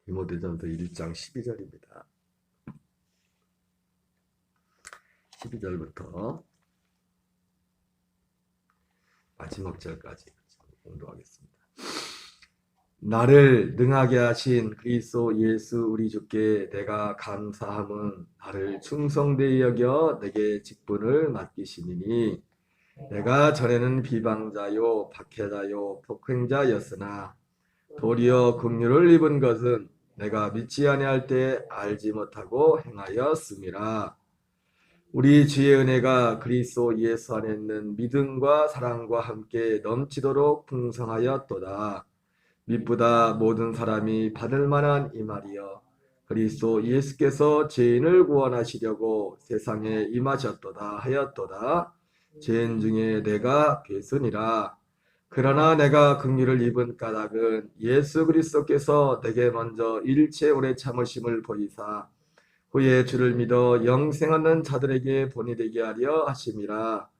디모데전서 1장 12절입니다. 12절부터 마지막 절까지 공독하겠습니다. 나를 능하게 하신 그리스도 예수 우리 주께 내가 감사함은 나를 충성되이 여겨 내게 직분을 맡기시니 내가 전에는 비방자요 박해자요 폭행자였으나 도리어 긍휼을 입은 것은 내가 믿지 아니할 때 알지 못하고 행하였음이라. 우리 주의 은혜가 그리스도 예수 안에 있는 믿음과 사랑과 함께 넘치도록 풍성하였도다. 믿보다 모든 사람이 받을 만한 이 말이여 그리스도 예수께서 죄인을 구원하시려고 세상에 임하셨도다 하였도다. 죄인 중에 내가 괴순이라. 그러나 내가 긍휼을 입은 까닭은 예수 그리스도께서 내게 먼저 일체 오래 참으심을 보이사 후에 주를 믿어 영생 얻는 자들에게 본이 되게 하려 하심이라.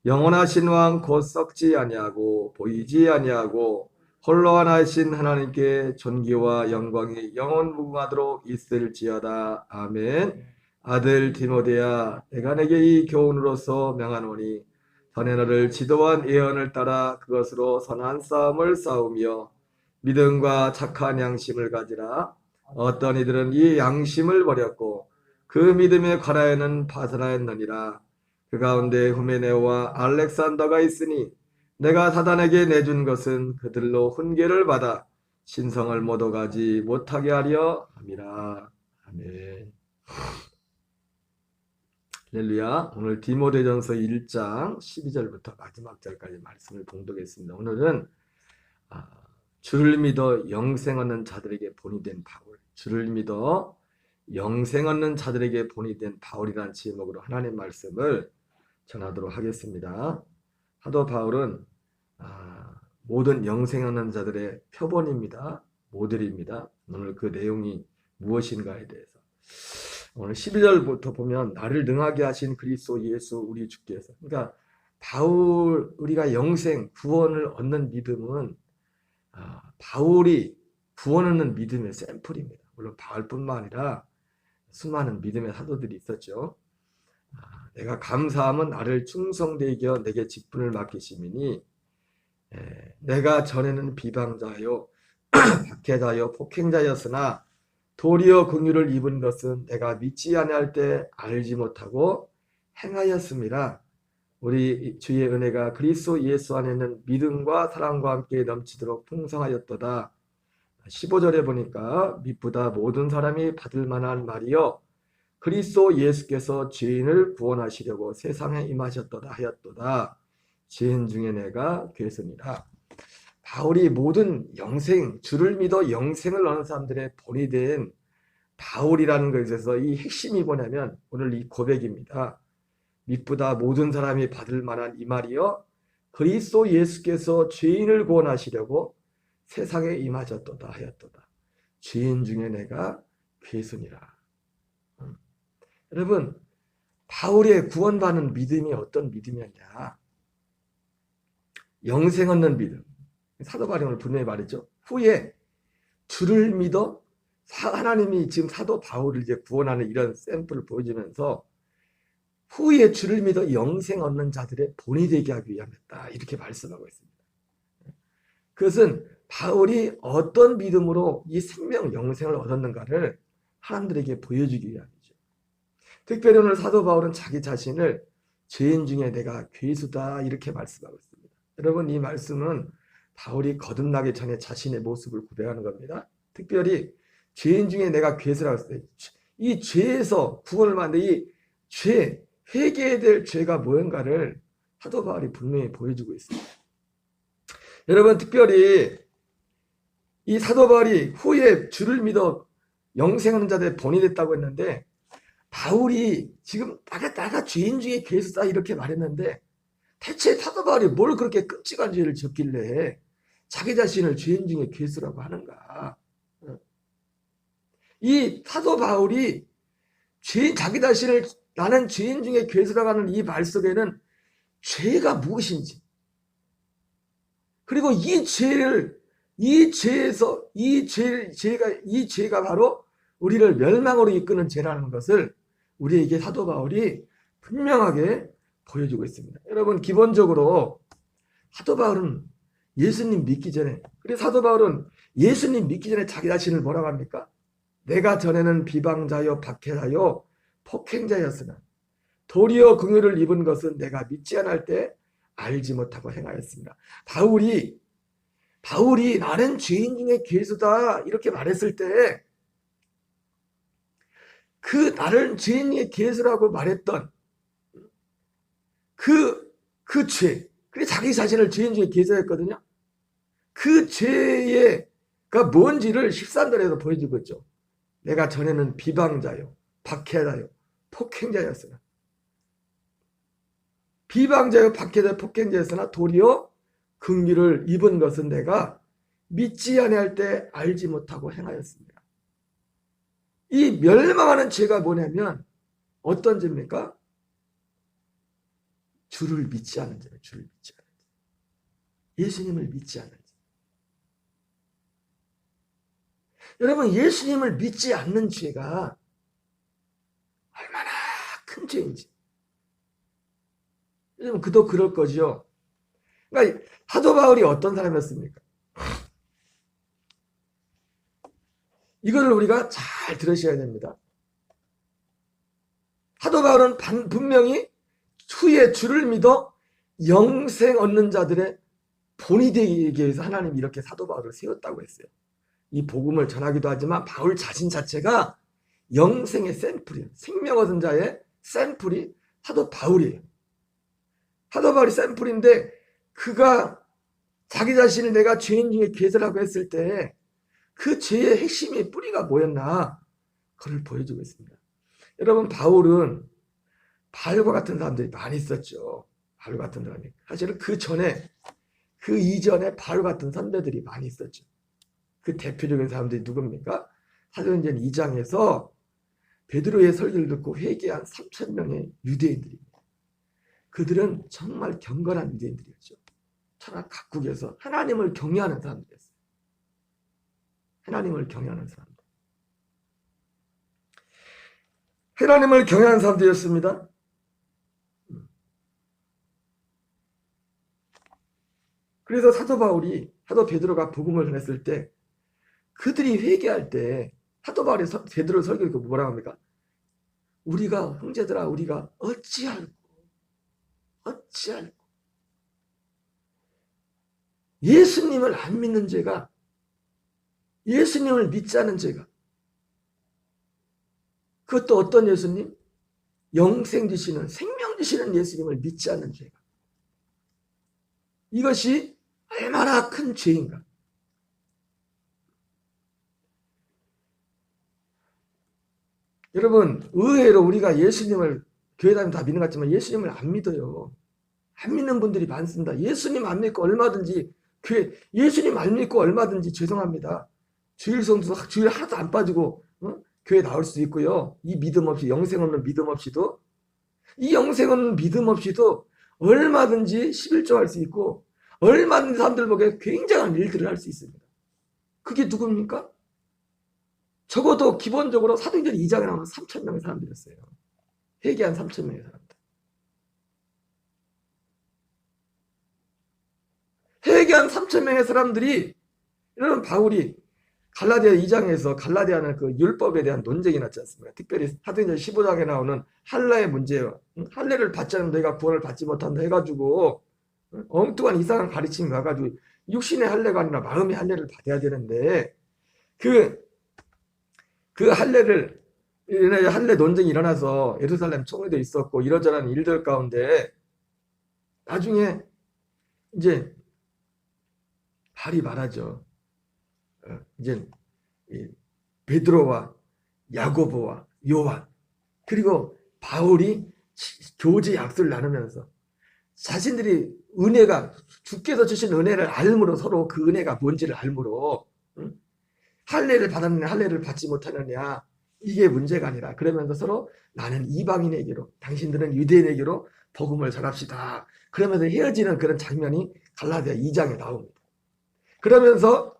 영원하신 왕 곧 썩지 아니하고 보이지 아니하고 홀로 하나이신 하나님께 존귀와 영광이 영원 무궁하도록 있을지어다. 아멘. 아들 디모데야, 내가 내게 이 교훈으로서 명하노니 전에 너를 지도한 예언을 따라 그것으로 선한 싸움을 싸우며 믿음과 착한 양심을 가지라. 어떤 이들은 이 양심을 버렸고 그 믿음의 과라에는 파산하였느니라. 그 가운데 후메네오와 알렉산더가 있으니 내가 사단에게 내준 것은 그들로 훈계를 받아 신성을 못 오가지 못하게 하려 함이라. 아멘. 할렐루야. 오늘 디모데전서 1장 12절부터 마지막 절까지 말씀을 봉독했습니다. 오늘은 주를 믿어 영생 얻는 자들에게 본이 된 바울, 주를 믿어 영생 얻는 자들에게 본이 된 바울이라는 제목으로 하나님 말씀을 전하도록 하겠습니다. 사도 바울은 모든 영생 얻는 자들의 표본입니다. 모델입니다. 오늘 그 내용이 무엇인가에 대해서 오늘 12절부터 보면 나를 능하게 하신 그리스도 예수 우리 주께서, 그러니까 바울, 우리가 영생 구원을 얻는 믿음은 바울이 구원 얻는 믿음의 샘플입니다. 물론 바울뿐만 아니라 수많은 믿음의 사도들이 있었죠. 내가 감사함은 나를 충성되게 여겨 내게 직분을 맡기심이니 내가 전에는 비방자요 박해자요 폭행자였으나 도리어 긍휼을 입은 것은 내가 믿지 아니할 때 알지 못하고 행하였음이라. 우리 주의 은혜가 그리스도 예수 안에 있는 믿음과 사랑과 함께 넘치도록 풍성하였도다. 15절에 보니까 믿보다 모든 사람이 받을 만한 말이요 그리스도 예수께서 죄인을 구원하시려고 세상에 임하셨도다 하였도다. 죄인 중에 내가 괴순이라. 바울이 모든 영생, 주를 믿어 영생을 얻는 사람들의 본이 된 바울이라는 것에서 이 핵심이 뭐냐면 오늘 이 고백입니다. 믿보다 모든 사람이 받을 만한 이 말이요 그리스도 예수께서 죄인을 구원하시려고 세상에 임하셨도다 하였도다. 죄인 중에 내가 괴순이라. 여러분, 바울의 구원받는 믿음이 어떤 믿음이었냐? 영생 얻는 믿음. 사도 바울이 오늘 분명히 말했죠. 후에 주를 믿어 하나님이 지금 사도 바울을 이제 구원하는 이런 샘플을 보여주면서 후에 주를 믿어 영생 얻는 자들의 본이 되게 하기 위함이었다. 이렇게 말씀하고 있습니다. 그것은 바울이 어떤 믿음으로 이 생명 영생을 얻었는가를 사람들에게 보여주기 위함이죠. 특별히 오늘 사도 바울은 자기 자신을 죄인 중에 내가 괴수다 이렇게 말씀하고 있습니다. 여러분, 이 말씀은 바울이 거듭나기 전에 자신의 모습을 고백하는 겁니다. 특별히 죄인 중에 내가 괴수라고 했어요. 이 죄에서 구원을 받는 이 죄, 회개해야 될 죄가 무언가를 사도 바울이 분명히 보여주고 있습니다. 여러분, 특별히 이 사도 바울이 후에 주를 믿어 영생하는 자들의 본이 됐다고 했는데 바울이 지금 내가 죄인 중에 괴수다 이렇게 말했는데 대체 사도 바울이 뭘 그렇게 끔찍한 죄를 졌길래 자기 자신을 죄인 중에 괴수라고 하는가? 이 사도 바울이 자기 자신을 나는 죄인 중에 괴수라고 하는 이 말 속에는 죄가 무엇인지, 그리고 이 죄에서 이 죄가 바로 우리를 멸망으로 이끄는 죄라는 것을 우리에게 사도 바울이 분명하게 보여주고 있습니다. 여러분, 기본적으로 사도 바울은 예수님 믿기 전에, 그래서 사도 바울은 예수님 믿기 전에 자기 자신을 뭐라고 합니까? 내가 전에는 비방자요 박해자요 폭행자였으나 도리어 긍휼을 입은 것은 내가 믿지 않을 때 알지 못하고 행하였습니다. 바울이 나는 죄인 중에 괴수다 이렇게 말했을 때 그 나를 죄인 중에 괴수라고 말했던 그 죄, 그래 자기 자신을 죄인 중에 괴수했거든요. 그 죄가 뭔지를 13절에서 보여주고 있죠. 내가 전에는 비방자요 박해자요 폭행자였으나 비방자요 박해자요 폭행자였으나 도리어 긍휼을 입은 것은 내가 믿지 아니할 때 알지 못하고 행하였습니다. 이 멸망하는 죄가 뭐냐면 어떤 죄입니까? 주를 믿지 않은 죄예요. 주를 믿지 않은 죄. 예수님을 믿지 않는 죄. 여러분, 예수님을 믿지 않는 죄가 얼마나 큰 죄인지. 여러분, 그도 그럴 거죠. 그러니까 사도 바울이 어떤 사람이었습니까? 이거를 우리가 잘 들으셔야 됩니다. 사도 바울은 분명히 후에 주를 믿어 영생 얻는 자들의 본이 되기 위해서 하나님이 이렇게 사도 바울을 세웠다고 했어요. 이 복음을 전하기도 하지만 바울 자신 자체가 영생의 샘플이에요. 생명 얻은 자의 샘플이 사도 바울이에요. 사도 바울이 샘플인데 그가 자기 자신을 내가 죄인 중에 괴수라고 했을 때 그 죄의 핵심의 뿌리가 뭐였나 그걸 보여주고 있습니다. 여러분, 바울은 바울과 같은 사람들이 많이 있었죠. 바울 같은 사람이. 사실은 그 이전에 바울 같은 선배들이 많이 있었죠. 그 대표적인 사람들이 누굽니까? 사도행전 2장에서 베드로의 설교를 듣고 회개한 3,000명의 유대인들입니다. 그들은 정말 경건한 유대인들이었죠. 천하 각국에서 하나님을 경외하는 사람들이었어요. 하나님을 경외하는 사람들. 하나님을 경외하는 사람들이었습니다. 그래서 사도 베드로가 복음을 전했을 때 그들이 회개할 때 사도 바울이 베드로 설교를 뭐라고 합니까? 우리가 형제들아 우리가 어찌할꼬 예수님을 안 믿는 죄가 예수님을 믿지 않은 죄가 그것도 어떤 예수님? 영생 주시는 생명 주시는 예수님을 믿지 않는 죄가 이것이 얼마나 큰 죄인가. 여러분, 의외로 우리가 예수님을 교회 다니면 다 믿는 것 같지만 예수님을 안 믿어요. 안 믿는 분들이 많습니다. 예수님 안 믿고 얼마든지 예수님 안 믿고 얼마든지 죄송합니다. 주일 성수 주일 하나도 안 빠지고 교회 나올 수도 있고요. 이 믿음 없이 영생 없는 믿음 없이도 이 영생 없는 믿음 없이도 얼마든지 11조 할 수 있고 얼마든지 사람들 보기에 굉장한 일들을 할 수 있습니다. 그게 누굽니까? 적어도 기본적으로 사도행전 2장에 나오는 3,000명의 사람들이었어요. 회개한 3,000명의 사람들. 회개한 3,000명의 사람들이 이런 바울이 갈라디아 2장에서 갈라디아는 그 율법에 대한 논쟁이 났지 않습니까? 특별히 사도행전 15장에 나오는 할례의 문제예요. 할례를 받지 않으면 너희가 구원을 받지 못한다 해가지고 엉뚱한 이상한 가르침이 와가지고 육신의 할례가 아니라 마음의 할례를 받아야 되는데 그 할례를 할례 논쟁이 일어나서 예루살렘 총회도 있었고 이러저러한 일들 가운데 나중에 이제 바울이 말하죠. 이제 베드로와 야고보와 요한 그리고 바울이 교제 약속을 나누면서 자신들이 은혜가 주께서 주신 은혜를 알므로 서로 그 은혜가 뭔지를 알므로 할례를 받았느냐 할례를 받지 못하느냐 이게 문제가 아니라 그러면서 서로 나는 이방인에게로 당신들은 유대인에게로 복음을 전합시다. 그러면서 헤어지는 그런 장면이 갈라디아 2장에 나옵니다. 그러면서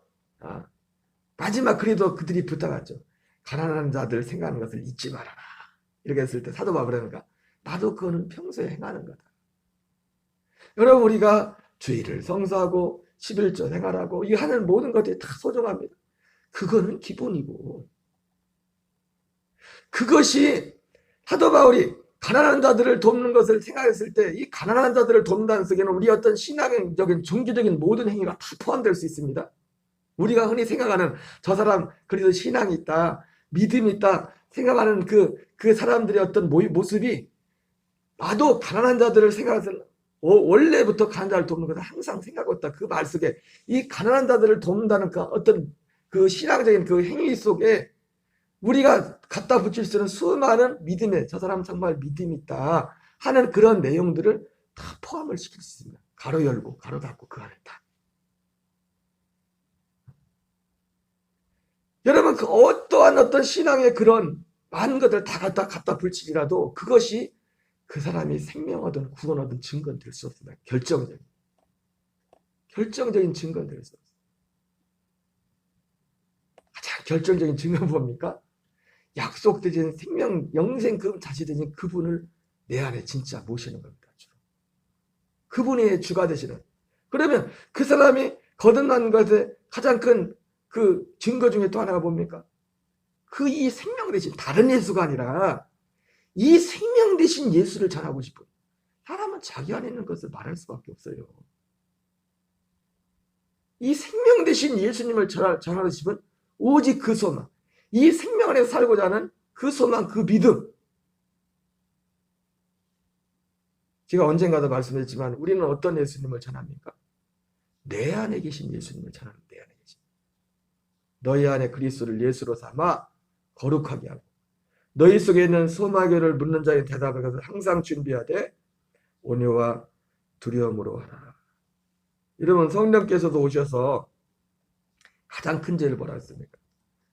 마지막 그래도 그들이 부탁하죠. 가난한 자들 생각하는 것을 잊지 말아라. 이렇게 했을 때 사도 바울이 그러니까 나도 그거는 평소에 행하는 거다. 여러분 우리가 주일을 성수하고 11조 생활하고 이 하는 모든 것들이 다 소중합니다. 그거는 기본이고 그것이 사도 바울이 가난한 자들을 돕는 것을 생각했을 때 이 가난한 자들을 돕는다는 속에는 우리 어떤 신앙적인 종교적인 모든 행위가 다 포함될 수 있습니다. 우리가 흔히 생각하는 저 사람 그래도 신앙이 있다, 믿음이 있다 생각하는 그 사람들의 어떤 모습이 나도 가난한 자들을 생각해서 원래부터 가난한 자를 돕는 것을 항상 생각하고 있다. 그 말 속에 이 가난한 자들을 돕는다는 그 어떤 그 신앙적인 그 행위 속에 우리가 갖다 붙일 수 있는 수많은 믿음에 저 사람 정말 믿음이 있다 하는 그런 내용들을 다 포함을 시킬 수 있습니다. 가로 열고 가로 닫고 그 안에 다. 여러분 그 어떠한 어떤 신앙의 그런 많은 것들 다 갖다 붙이더라도 그것이 그 사람이 생명 얻은 구원 얻은 증거는 될 수 없습니다. 결정적인 증거는 될 수 없습니다. 가장 결정적인 증거는 뭡니까? 약속되신 생명 영생 그 자시 되신 그분을 내 안에 진짜 모시는 겁니다. 그분이 주가 되시는. 그러면 그 사람이 거듭난 것의 가장 큰 그 증거 중에 또 하나가 뭡니까? 그 이 생명 대신 다른 예수가 아니라 이 생명 대신 예수를 전하고 싶은 사람은 자기 안에 있는 것을 말할 수밖에 없어요. 이 생명 대신 예수님을 전하고 싶은 오직 그 소망, 이 생명 안에서 살고자 하는 그 소망, 그 믿음. 제가 언젠가도 말씀드렸지만 우리는 어떤 예수님을 전합니까? 내 안에 계신 예수님을 전하는 내 안에 계신. 너희 안에 그리스도를 예수로 삼아 거룩하게 하고 너희 속에 있는 소마교를 묻는 자의 대답을 항상 준비하되 온유와 두려움으로 하라. 여러분 성령께서도 오셔서 가장 큰 죄를 뭐라 했습니까?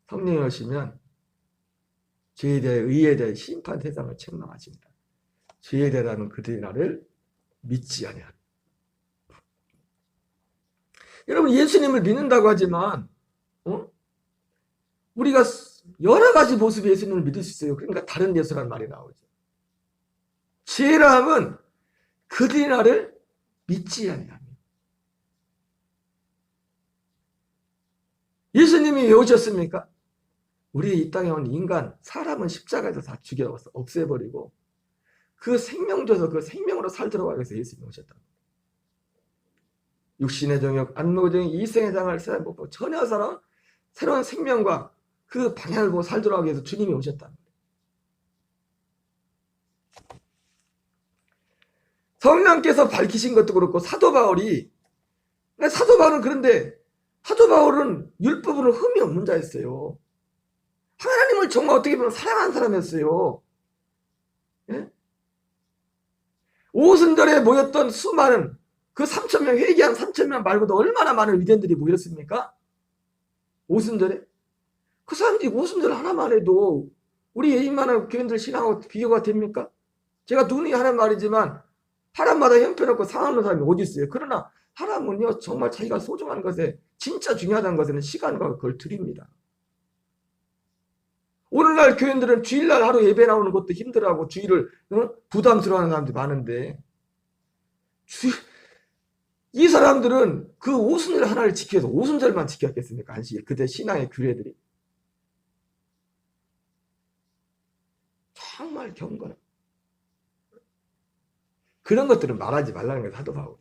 성령이 오시면 죄에 대해 의에 대해 심판 세상을 책망하십니다. 죄에 대한 그들의 나를 믿지 아니하는. 여러분 예수님을 믿는다고 하지만 우리가 여러 가지 모습의 예수님을 믿을 수 있어요. 그러니까 다른 예수라는 말이 나오죠. 죄라함은 그들의 나를 믿지 아니하는. 예수님이 왜 오셨습니까? 우리 이 땅에 온 인간, 사람은 십자가에서 다 죽여서 없애버리고 그 생명 줘서 그 생명으로 살도록 하기 위해서 예수님이 오셨다. 육신의 정욕, 안목의 정욕, 이생의 장을 새로 보고 전혀 새로운 생명과 그 방향을 보고 살도록 하기 위해서 주님이 오셨다. 성령께서 밝히신 것도 그렇고 사도 바울은 그런데 사도 바울은 율법으로 흠이 없는 자였어요. 하나님을 정말 어떻게 보면 사랑하는 사람이었어요. 예? 오순절에 모였던 수많은 그 3,000명 회개한 3,000명 말고도 얼마나 많은 유대인들이 모였습니까? 오순절에 그 사람들이 오순절 하나만 해도 우리 이만한 교인들 신앙하고 비교가 됩니까? 제가 눈이 하는 말이지만 사람마다 형편없고 상하는 사람이 어디 있어요? 그러나 사람은요 정말 자기가 소중한 것에 진짜 중요하다는 것에는 시간과 그걸 드립니다. 오늘날 교인들은 주일날 하루 예배 나오는 것도 힘들어하고 주일을 부담스러워하는 사람들이 많은데 이 사람들은 그 오순절 하나를 지켜서 오순절만 지켰겠습니까? 안식 그때 신앙의 규례들이 정말 경건한 그런 것들은 말하지 말라는 거예요. 사도 바울이.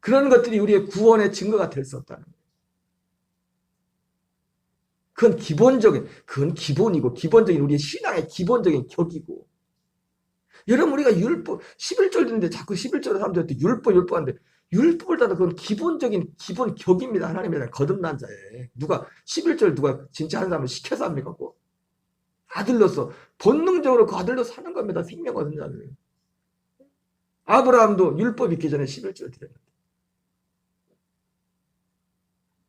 그런 것들이 우리의 구원의 증거가 될 수 없다는 거예요. 그건 기본이고 기본적인 우리의 신앙의 기본적인 격이고 여러분 우리가 율법 11절인데 자꾸 11절에 사람들한테 율법 하는데 율법을 따라 그건 기본적인 기본 격입니다. 하나님에 대한 거듭난 자에 누가 11절 누가 진짜 하는 사람을 시켜서 합니까? 아들로서 본능적으로 그 아들로서 사는 겁니다. 생명 얻은 자들. 아브라함도 율법 있기 전에 11절 드렸는데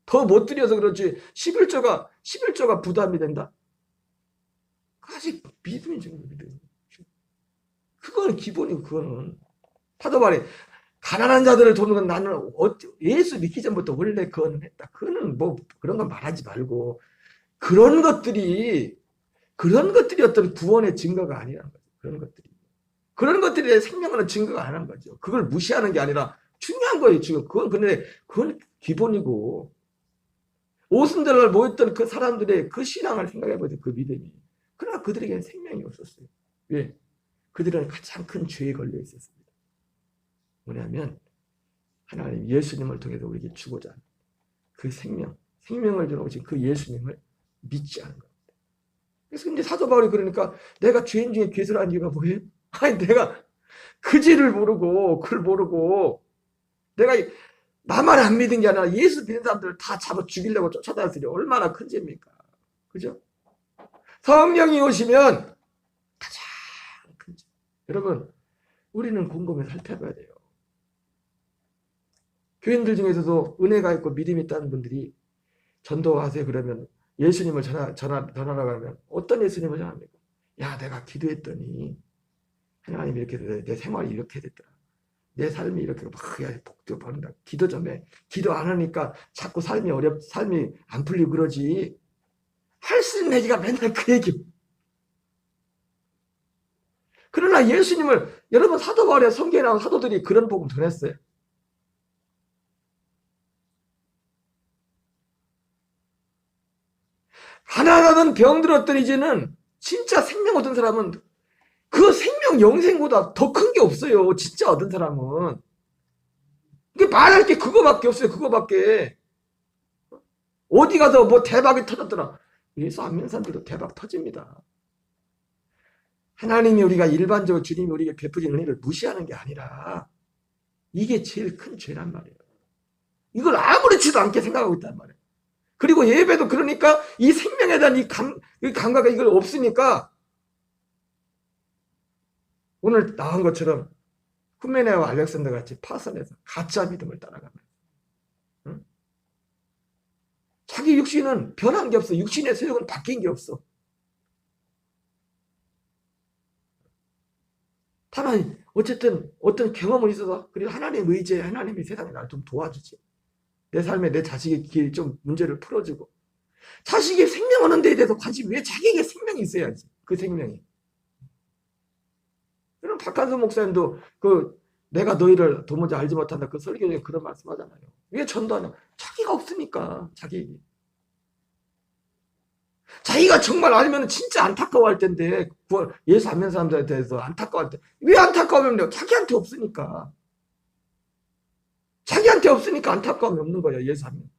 더 못 드려서 그렇지 11조가 부담이 된다? 아직 믿음이 정도 믿음. 그거는 기본이고 그거는 사도 바울이 가난한 자들을 돕는 건 나는 예수 믿기 전부터 원래 그거는 했다. 그거는 뭐 그런 건 말하지 말고 그런 것들이 어떤 구원의 증거가 아니라는 거죠. 그런 것들이 내 생명하는 증거가 아니라는 거죠. 그걸 무시하는 게 아니라 중요한 거예요. 지금 그건 기본이고 오순절날 모였던 그 사람들의 그 신앙을 생각해보세요. 그 믿음이. 그러나 그들에게는 생명이 없었어요. 왜? 그들은 가장 큰 죄에 걸려 있었습니다. 뭐냐면 하나님 예수님을 통해서 우리에게 주고자 하는 그 생명을 주러 오신 그 예수님을 믿지 않은 겁니다. 그래서 이제 사도 바울이 그러니까 내가 죄인 중에 괴수라는 이유가 뭐예요? 아니 내가 그지를 모르고 그걸 모르고 내가 나만 안 믿은 게 아니라 예수 믿는 사람들을 다 잡아 죽이려고 쫓아다녔으니 얼마나 큰 죄입니까? 그죠? 성령이 오시면 가장 큰 죄. 여러분 우리는 곰곰이 살펴봐야 돼요. 교인들 중에서도 은혜가 있고 믿음이 있다는 분들이 전도하세요 그러면 예수님을 전하라고 하면 어떤 예수님을 전합니까? 야 내가 기도했더니 하나님 이렇게 내 생활이 이렇게 됐더라. 내 삶이 이렇게 막 복도 받는다. 기도 좀 해. 기도 안 하니까 자꾸 삶이 안 풀리고 그러지. 할 수 있는 얘기가 맨날 그 얘기. 그러나 예수님을 여러분 사도 바울의 성경에 나온 사도들이 그런 복음 전했어요. 가난하던 병들었던 이제는 진짜 생명 얻은 사람은 그 생명 영생보다 더 큰 게 없어요. 진짜 얻은 사람은. 말할 게 그거밖에 없어요. 그거밖에. 어디 가서 뭐 대박이 터졌더라. 예수 안 믿는 사람들도 대박 터집니다. 하나님이 우리가 일반적으로 주님이 우리에게 베푸신 은혜를 무시하는 게 아니라 이게 제일 큰 죄란 말이에요. 이걸 아무렇지도 않게 생각하고 있단 말이에요. 그리고 예배도 그러니까 이 생명에 대한 이 감각이 이걸 없으니까 오늘 나온 것처럼 후메네와 알렉산더 같이 파선해서 가짜 믿음을 따라가면 응? 자기 육신은 변한 게 없어. 육신의 소욕은 바뀐 게 없어. 다만 어쨌든 어떤 경험은 있어서 그리고 하나님 의지에 하나님이 세상에 나를 좀 도와주지. 내 삶에 내 자식의 길 좀 문제를 풀어주고 자식이 생명 하는 데에 대해서 관심이 왜 자기에게 생명이 있어야지. 그 생명이. 그럼 박한수 목사님도 내가 너희를 도무지 알지 못한다. 그 설교 중에 그런 말씀 하잖아요. 왜 전도하냐? 자기가 없으니까, 자기에게. 자기가 정말 알면 진짜 안타까워할 텐데, 예수 안 믿는 사람들에 대해서 안타까워할 때, 왜 안타까우면 자기한테 없으니까. 자기한테 없으니까 안타까움이 없는 거예요, 예수 안 믿는.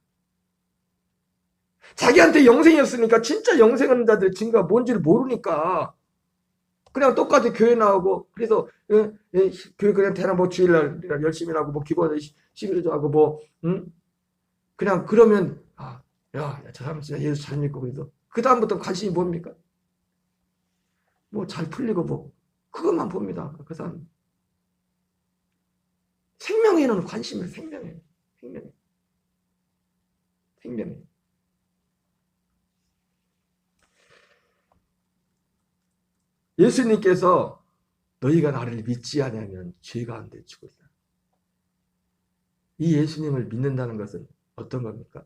자기한테 영생이 없으니까 진짜 영생 하는 자들의 증거가 뭔지를 모르니까, 그냥 똑같이 교회 나오고 그래서 교회 그냥 대낮 뭐 주일날 열심히 하고 뭐 기도하고 11조 하고 뭐 그냥 그러면 저 사람 진짜 예수 잘 믿고 그래서 그 다음부터 관심이 뭡니까? 뭐 잘 풀리고 뭐 그것만 봅니다. 그 사람 생명에는 관심을 생명에 예수님께서 너희가 나를 믿지 아니하면 죄 가운데 죽으리라. 이 예수님을 믿는다는 것은 어떤 겁니까?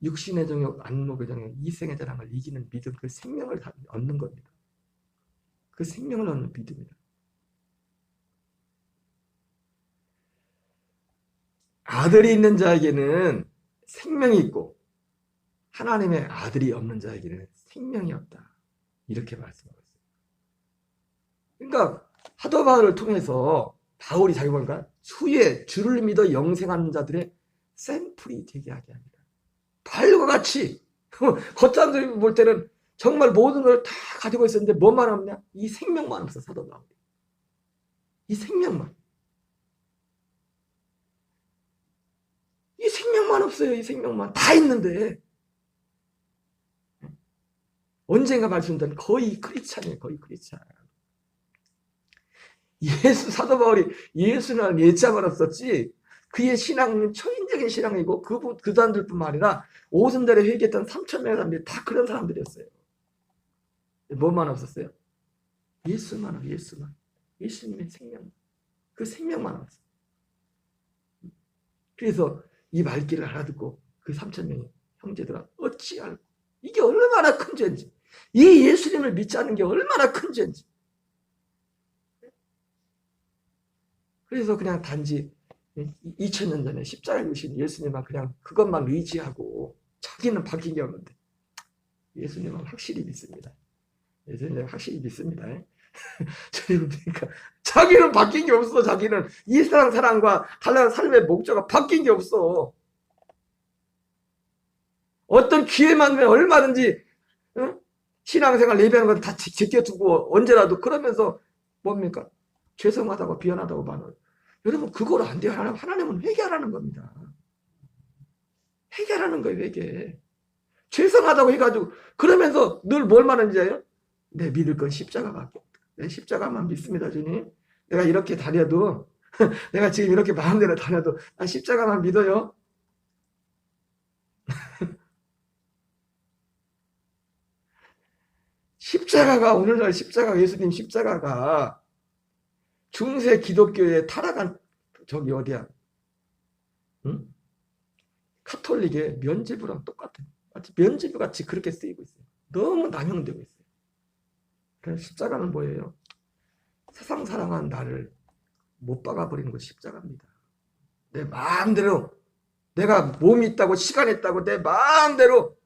육신의 정욕, 안목의 정욕, 이생의 자랑을 이기는 믿음, 그 생명을 얻는 겁니다. 그 생명을 얻는 믿음이다. 아들이 있는 자에게는 생명이 있고 하나님의 아들이 없는 자에게는 생명이 없다. 이렇게 말씀하고 있어요. 그러니까 사도 바울을 통해서 바울이 자기 보니까 후에 주를 믿어 영생하는 자들의 샘플이 되게 하게 합니다. 바울과 같이 겉사람들이 볼 때는 정말 모든 걸 다 가지고 있었는데 뭐만 없냐? 이 생명만 없어. 사도 바울이. 이 생명만. 이 생명만 없어요. 이 생명만. 다 있는데 언젠가 말씀드린 거의 크리스찬이에요. 거의 크리스찬. 사도 바울이 예수는 예자만 없었지 그의 신앙은 초인적인 신앙이고 그 사람들뿐만 아니라 오순절에 회개했던 3,000명의 사람들이 다 그런 사람들이었어요. 뭐만 없었어요? 예수님의 생명. 그 생명만 없었어요. 그래서 이 말귀를 알아듣고 그 3천 명의 형제들아 어찌 알고 이게 얼마나 큰 죄인지, 이 예수님을 믿지 않는 게 얼마나 큰 죄인지. 그래서 그냥 단지 2000년 전에 십자가에 오신 예수님만 그냥 그것만 의지하고 자기는 바뀐 게 없는데, 예수님은 확실히 믿습니다. 예수님은 확실히 믿습니다. 그러니까 자기는 바뀐 게 없어. 자기는 이 세상 사랑과 달라는 삶의 목적가 바뀐 게 없어. 어떤 기회만 되면 얼마든지 신앙생활 예배하는 건 다 제껴두고 언제라도 그러면서 뭡니까? 죄송하다고 비현하다고 말을. 여러분 그걸 안 돼요. 하나님은 회개하라는 겁니다. 회개하라는 거예요. 회개. 죄송하다고 해가지고 그러면서 늘 뭘 말하는지 알아요? 내 믿을 건 십자가밖에 없다. 내 십자가만 믿습니다. 주님. 내가 이렇게 다녀도 내가 지금 이렇게 마음대로 다녀도 나 십자가만 믿어요. 십자가가 오늘날 십자가 예수님 십자가가 중세 기독교에 타락한 저기 어디야? 응? 카톨릭의 면죄부랑 똑같아요. 마치 면죄부 같이 그렇게 쓰이고 있어요. 너무 남용되고 있어요. 그래서 십자가는 뭐예요? 세상 사랑한 나를 못 박아버리는 것이 십자가입니다. 내 마음대로 내가 몸이 있다고 시간이 있다고 내 마음대로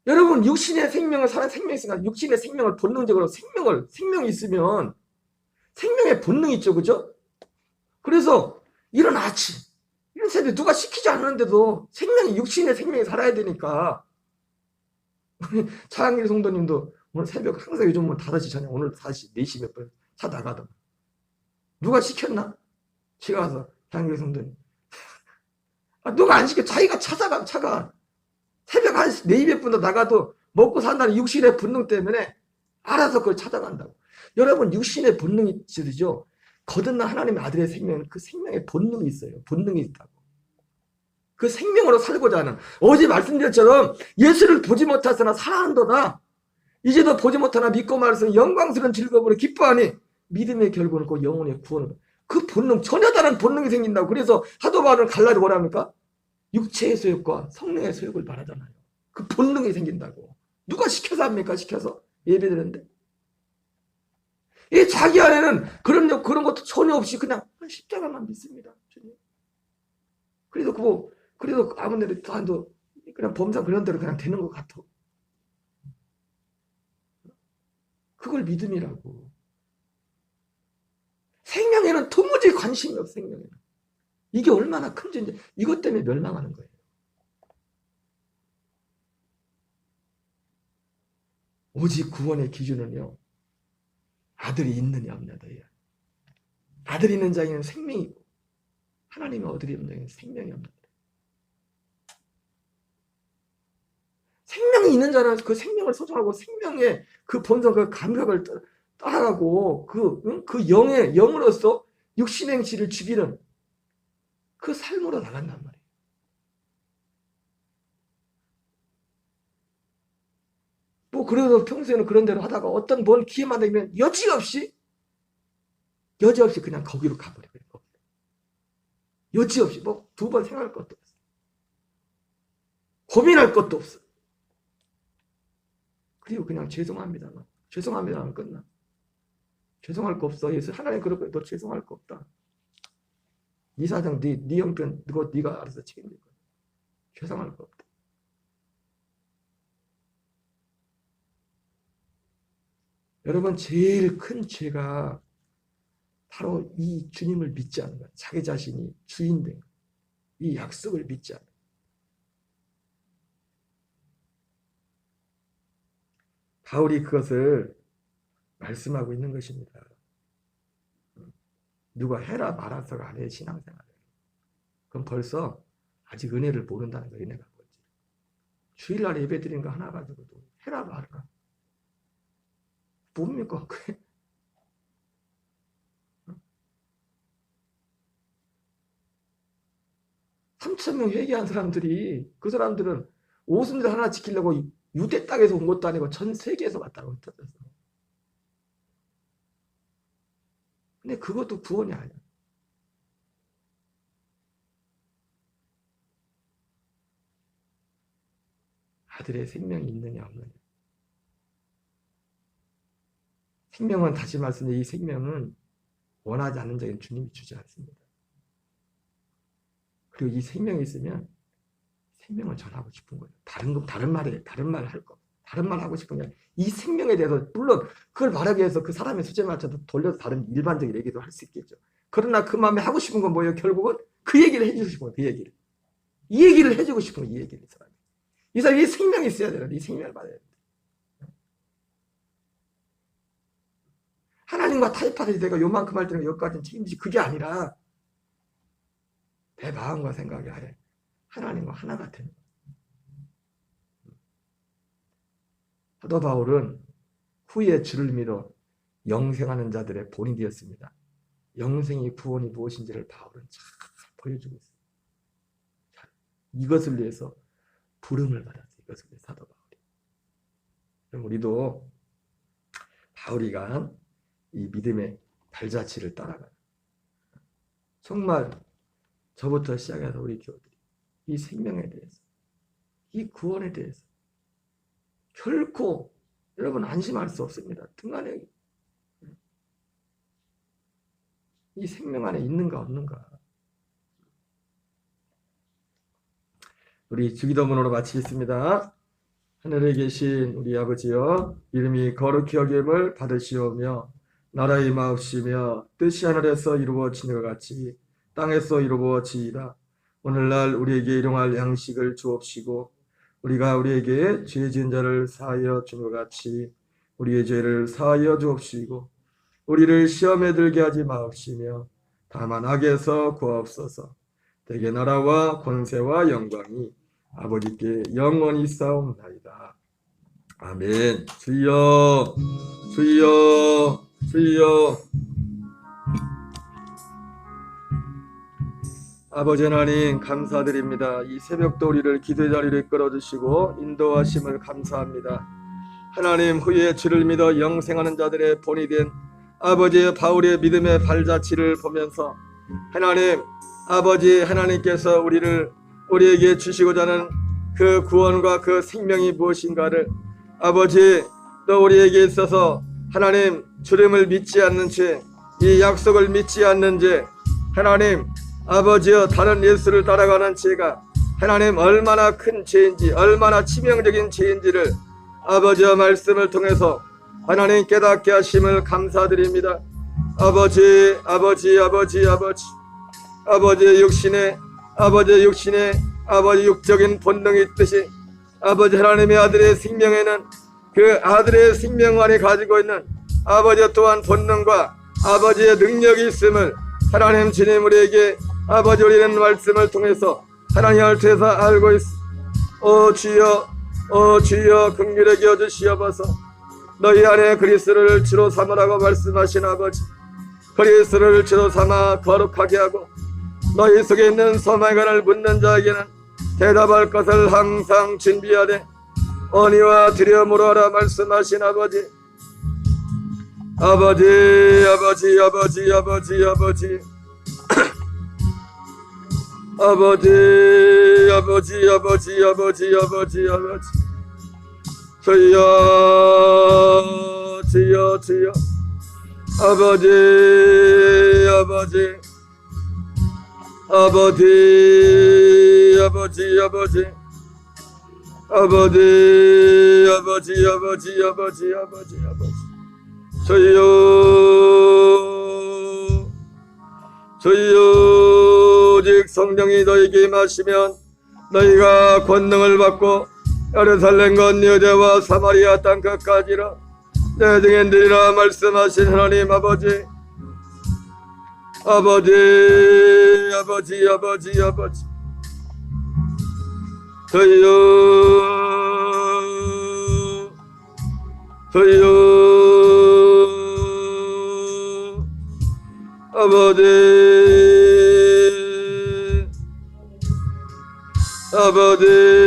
여러분 육신의 생명을 사는 생명이 있으니까 육신의 생명을 본능적으로 생명이 있으면 생명의 본능이 있죠. 그죠? 그래서 이런 아침 이런 새벽 누가 시키지 않는데도 생명이 육신의 생명이 살아야 되니까 차한길 성도님도 오늘 새벽 항상 요즘 뭐 5시 저녁 오늘 4시 몇 분 차 나가던 누가 시켰나? 제가 가서 차한길 성도님 누가 안 시켜. 자기가 찾아가 차가 새벽 한 4~200분도 나가도 먹고 산다는 육신의 본능 때문에 알아서 그걸 찾아간다고. 여러분 육신의 본능이 있죠. 거듭난 하나님의 아들의 생명은 그 생명의 본능이 있어요. 본능이 있다고. 그 생명으로 살고자 하는 어제 말씀드렸처럼 예수를 보지 못하서나 살아한도다. 이제도 보지 못하나 믿고 말해서 영광스러운 즐거움으로 기뻐하니 믿음의 결국은 그 영혼의 구원을. 그 본능 전혀 다른 본능이 생긴다고. 그래서 사도 바울은 갈라디 뭐라 합니까? 육체의 소욕과 성령의 소욕을 말하잖아요. 그 본능이 생긴다고. 누가 시켜서 합니까? 시켜서 예배드렸는데 이 자기 안에는 그런 것도 전혀 없이 그냥 십자가만 믿습니다. 그래도 아무데도 그냥 범상 그런 대로 그냥 되는 것 같아. 그걸 믿음이라고. 생명에는 도무지 관심이 없어. 생명에는. 이게 얼마나 큰 죄인지 이것 때문에 멸망하는 거예요. 오직 구원의 기준은요. 아들이 있느냐 없느냐예요. 아들이 있는 자에게는 생명이고 하나님의 아들이 없는 자에게는 생명이 없는 거예요. 생명이 있는 자는 그 생명을 소중하고 생명의 그 본성 그 감각을 따라가고 그 영으로서 육신행실을 죽이는 그 삶으로 나간단 말이에요. 뭐 그래도 평소에는 그런 대로 하다가 어떤 뭔 기회만 되면 여지없이 그냥 거기로 가버려요. 여지없이 뭐 2번 생각할 것도 없어. 고민할 것도 없어. 그리고 그냥 죄송합니다만 끝나. 죄송할 거 없어. 예수 하나님 그럴 너 죄송할 거 없다. 네 사정, 네 형편 네가 알아서 책임질 거야. 죄송할 거 없다. 여러분 제일 큰 죄가 바로 이 주님을 믿지 않는 거야. 자기 자신이 주인된 거야. 이 약속을 믿지 않는 거야. 바울이 그것을 말씀하고 있는 것입니다. 누가 해라 말아서가 안 해 신앙생활을. 그럼 벌써 아직 은혜를 모른다는 거예요. 은혜가 뭔지. 주일날 예배 드리는 거 하나 가지고도 해라 말아라. 뭡니까? 3,000명 회개한 사람들이 그 사람들은 오순절 하나 지키려고 유대 땅에서 온 것도 아니고 전 세계에서 왔다고 했었어요. 근데 그것도 구원이 아니야. 아들의 생명이 있느냐 없느냐. 생명은, 다시 말씀드린 이 생명은 원하지 않는 자에게 주님이 주지 않습니다. 그리고 이 생명이 있으면 생명을 전하고 싶은 거예요. 다른 말 할 거. 다른 말 하고 싶은 게 이 생명에 대해서, 물론 그걸 말하기 위해서 그 사람의 수제 맞춰서 돌려서 다른 일반적인 얘기도 할 수 있겠죠. 그러나 그 마음에 하고 싶은 건 뭐예요? 결국은 그 얘기를 해주고 싶은 거예요. 그 얘기를. 이 얘기를 해주고 싶은 거예요. 이 얘기를. 이 사람이 생명이 있어야 되는데 이 생명을 받아야 돼. 하나님과 타협하듯이 내가 요만큼 할 때는 여기까지는 책임지지, 그게 아니라 내 마음과 생각이 아예 하나님과 하나 같은. 사도 바울은 후에 주를 믿어 영생하는 자들의 본이 되었습니다. 영생의 구원이 무엇인지를 바울은 잘 보여주고 있습니다. 이것을 위해서 부름을 받았어요. 이것을 위해서 사도 바울이. 그럼 우리도 바울이가 이 믿음의 발자취를 따라가요. 정말 저부터 시작해서 우리 교우들이 이 생명에 대해서, 이 구원에 대해서 결코 여러분 안심할 수 없습니다. 등 안에 이 생명 안에 있는가 없는가. 우리 주기도문으로 마치겠습니다. 하늘에 계신 우리 아버지여, 이름이 거룩히 여김을 받으시오며 나라의 마옵시며 뜻이 하늘에서 이루어지는 것 같이 땅에서 이루어지이다. 오늘날 우리에게 일용할 양식을 주옵시고 우리가 우리에게 죄 지은 자를 사하여 준 것 같이 우리의 죄를 사하여 주옵시고 우리를 시험에 들게 하지 마옵시며 다만 악에서 구하옵소서. 대개 나라와 권세와 영광이 아버지께 영원히 싸움나이다. 아멘. 주여, 주여, 주여. 아버지 하나님 감사드립니다. 이 새벽도 우리를 기도의 자리로 이끌어주시고 인도하심을 감사합니다. 하나님, 후에 주를 믿어 영생하는 자들의 본이 된 아버지의 바울의 믿음의 발자취를 보면서 하나님, 아버지 하나님께서 우리에게 주시고자 하는 그 구원과 그 생명이 무엇인가를 아버지 또 우리에게 있어서 하나님 주님을 믿지 않는 채, 이 약속을 믿지 않는 채 하나님 아버지여 다른 예수를 따라가는 죄가 하나님 얼마나 큰 죄인지, 얼마나 치명적인 죄인지를 아버지의 말씀을 통해서 하나님 깨닫게 하심을 감사드립니다. 아버지, 아버지, 아버지, 아버지, 아버지의 육신에 아버지 육적인 본능이 있듯이 아버지 하나님의 아들의 생명에는 그 아들의 생명 안에 가지고 있는 아버지 또한 본능과 아버지의 능력이 있음을 하나님 주님 우리에게 아버지 우리는 말씀을 통해서 하나님을 통해서 알고 있습니다. 오 주여 긍휼히 여주시옵소서. 너희 안에 그리스도를 주로 삼으라고 말씀하신 아버지, 그리스도를 주로 삼아 거룩하게 하고 너희 속에 있는 소망을 묻는 자에게는 대답할 것을 항상 준비하되 언의와 두려움으로 하라 말씀하신 아버지, 아버지, 아버지, 아버지, 아버지, 아버지, 아버지, 아버지, 아버지, 아버지, 아버지, 아버지, 주여, 주여, 주여, 아버지, 아버지, 아버지, 아버지, 아버지, 아버지, 아버지, 아버지, 아버지, 아버지, 아버지, 주여, 주여, 오직 성령이 너에게 임하시면 너희가 권능을 받고 예루살렘과 유대와 사마리아 땅 끝까지로 내 등에 느리라 말씀하신 하나님 아버지, 아버지, 아버지, 아버지, 아버지, 주여, 주여, 아버지, 아버지,